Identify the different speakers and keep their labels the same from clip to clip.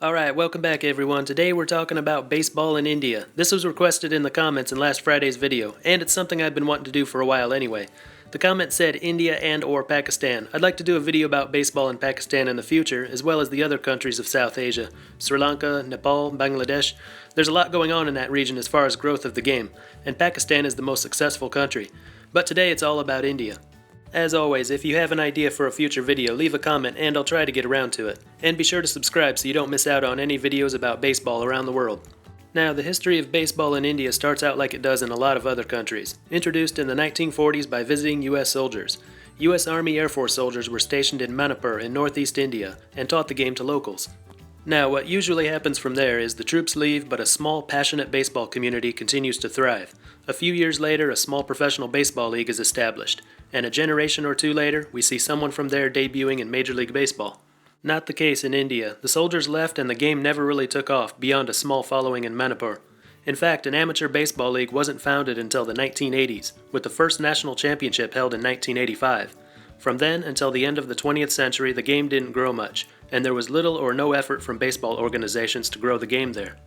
Speaker 1: Alright, welcome back everyone. Today we're talking about baseball in India. This was requested in the comments in last Friday's video, and it's something I've been wanting to do for a while anyway. The comment said India and or Pakistan. I'd like to do a video about baseball in Pakistan in the future, as well as the other countries of South Asia. Sri Lanka, Nepal, Bangladesh. There's a lot going on in that region as far as growth of the game, and Pakistan is the most successful country. But today it's all about India. As always, if you have an idea for a future video, leave a comment and I'll try to get around to it. And be sure to subscribe so you don't miss out on any videos about baseball around the world. Now, the history of baseball in India starts out like it does in a lot of other countries, introduced in the 1940s by visiting U.S. soldiers. U.S. Army Air Force soldiers were stationed in Manipur in northeast India and taught the game to locals. Now, what usually happens from there is the troops leave, but a small, passionate baseball community continues to thrive. A few years later, a small professional baseball league is established, and a generation or two later, we see someone from there debuting in Major League Baseball. Not the case in India. The soldiers left and the game never really took off beyond a small following in Manipur. In fact, an amateur baseball league wasn't founded until the 1980s, with the first national championship held in 1985. From then until the end of the 20th century, the game didn't grow much, and there was little or no effort from baseball organizations to grow the game there.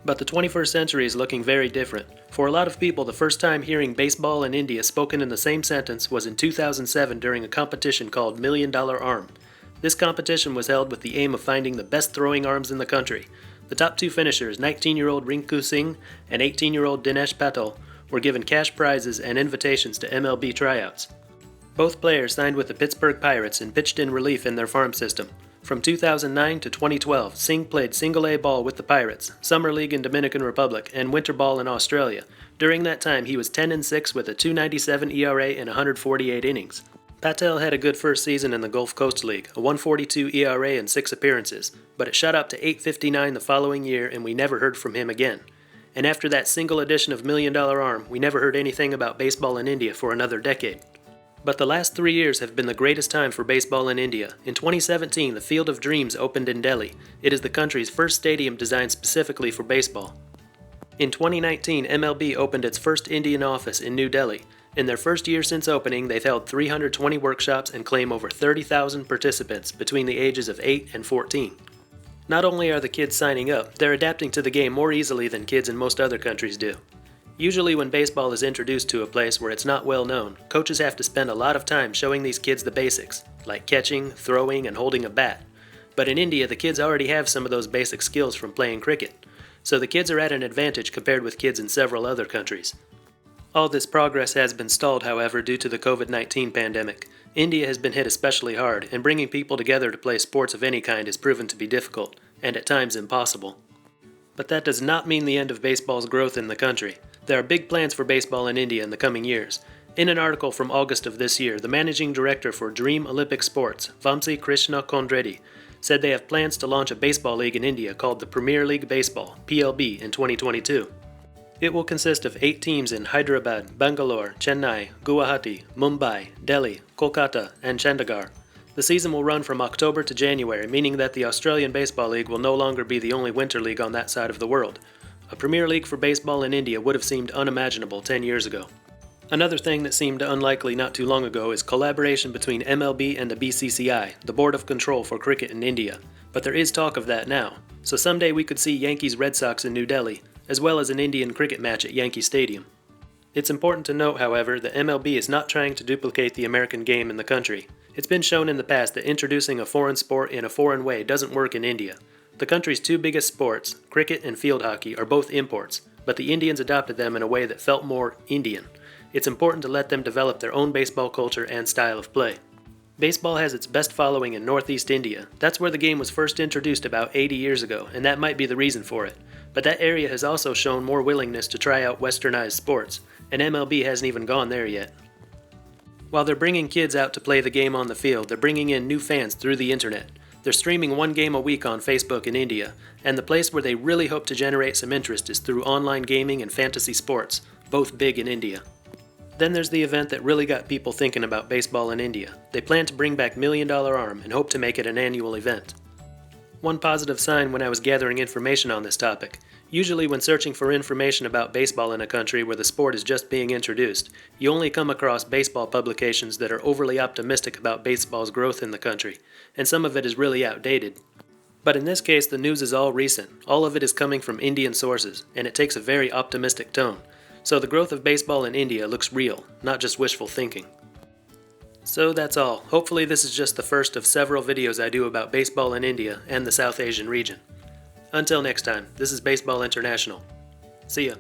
Speaker 1: But the 21st century is looking very different. For a lot of people, the first time hearing baseball in India spoken in the same sentence was in 2007 during a competition called $1 Million Arm. This competition was held with the aim of finding the best throwing arms in the country. The top two finishers, 19-year-old Rinku Singh and 18-year-old Dinesh Patel, were given cash prizes and invitations to MLB tryouts. Both players signed with the Pittsburgh Pirates and pitched in relief in their farm system. From 2009 to 2012, Singh played Single-A ball with the Pirates, Summer League in Dominican Republic, and Winter Ball in Australia. During that time, he was 10-6 with a 2.97 ERA in 148 innings. Patel had a good first season in the Gulf Coast League, a 1.42 ERA in 6 appearances, but it shot up to 8.59 the following year and we never heard from him again. And after that single edition of $1 Million Arm, we never heard anything about baseball in India for another decade. But the last 3 years have been the greatest time for baseball in India. In 2017, the Field of Dreams opened in Delhi. It is the country's first stadium designed specifically for baseball. In 2019, MLB opened its first Indian office in New Delhi. In their first year since opening, they've held 320 workshops and claim over 30,000 participants between the ages of 8 and 14. Not only are the kids signing up, they're adapting to the game more easily than kids in most other countries do. Usually when baseball is introduced to a place where it's not well known, coaches have to spend a lot of time showing these kids the basics, like catching, throwing, and holding a bat. But in India, the kids already have some of those basic skills from playing cricket, so the kids are at an advantage compared with kids in several other countries. All this progress has been stalled, however, due to the COVID-19 pandemic. India has been hit especially hard, and bringing people together to play sports of any kind has proven to be difficult, and at times impossible. But that does not mean the end of baseball's growth in the country. There are big plans for baseball in India in the coming years. In an article from August of this year, the managing director for Dream Olympic Sports, Vamsi Krishna Kondreddy, said they have plans to launch a baseball league in India called the Premier League Baseball, PLB, in 2022. It will consist of 8 teams in Hyderabad, Bangalore, Chennai, Guwahati, Mumbai, Delhi, Kolkata, and Chandigarh. The season will run from October to January, meaning that the Australian Baseball League will no longer be the only winter league on that side of the world. A Premier League for baseball in India would have seemed unimaginable 10 years ago. Another thing that seemed unlikely not too long ago is collaboration between MLB and the BCCI, the Board of Control for Cricket in India. But there is talk of that now, so someday we could see Yankees-Red Sox in New Delhi, as well as an Indian cricket match at Yankee Stadium. It's important to note, however, that MLB is not trying to duplicate the American game in the country. It's been shown in the past that introducing a foreign sport in a foreign way doesn't work in India. The country's 2 biggest sports, cricket and field hockey, are both imports, but the Indians adopted them in a way that felt more Indian. It's important to let them develop their own baseball culture and style of play. Baseball has its best following in northeast India. That's where the game was first introduced about 80 years ago, and that might be the reason for it. But that area has also shown more willingness to try out westernized sports, and MLB hasn't even gone there yet. While they're bringing kids out to play the game on the field, they're bringing in new fans through the internet. They're streaming 1 game a week on Facebook in India, and the place where they really hope to generate some interest is through online gaming and fantasy sports, both big in India. Then there's the event that really got people thinking about baseball in India. They plan to bring back $1 Million Arm and hope to make it an annual event. One positive sign when I was gathering information on this topic. Usually when searching for information about baseball in a country where the sport is just being introduced, you only come across baseball publications that are overly optimistic about baseball's growth in the country, and some of it is really outdated. But in this case, the news is all recent. All of it is coming from Indian sources, and it takes a very optimistic tone. So the growth of baseball in India looks real, not just wishful thinking. So that's all. Hopefully this is just the first of several videos I do about baseball in India and the South Asian region. Until next time, this is Baseball International. See ya.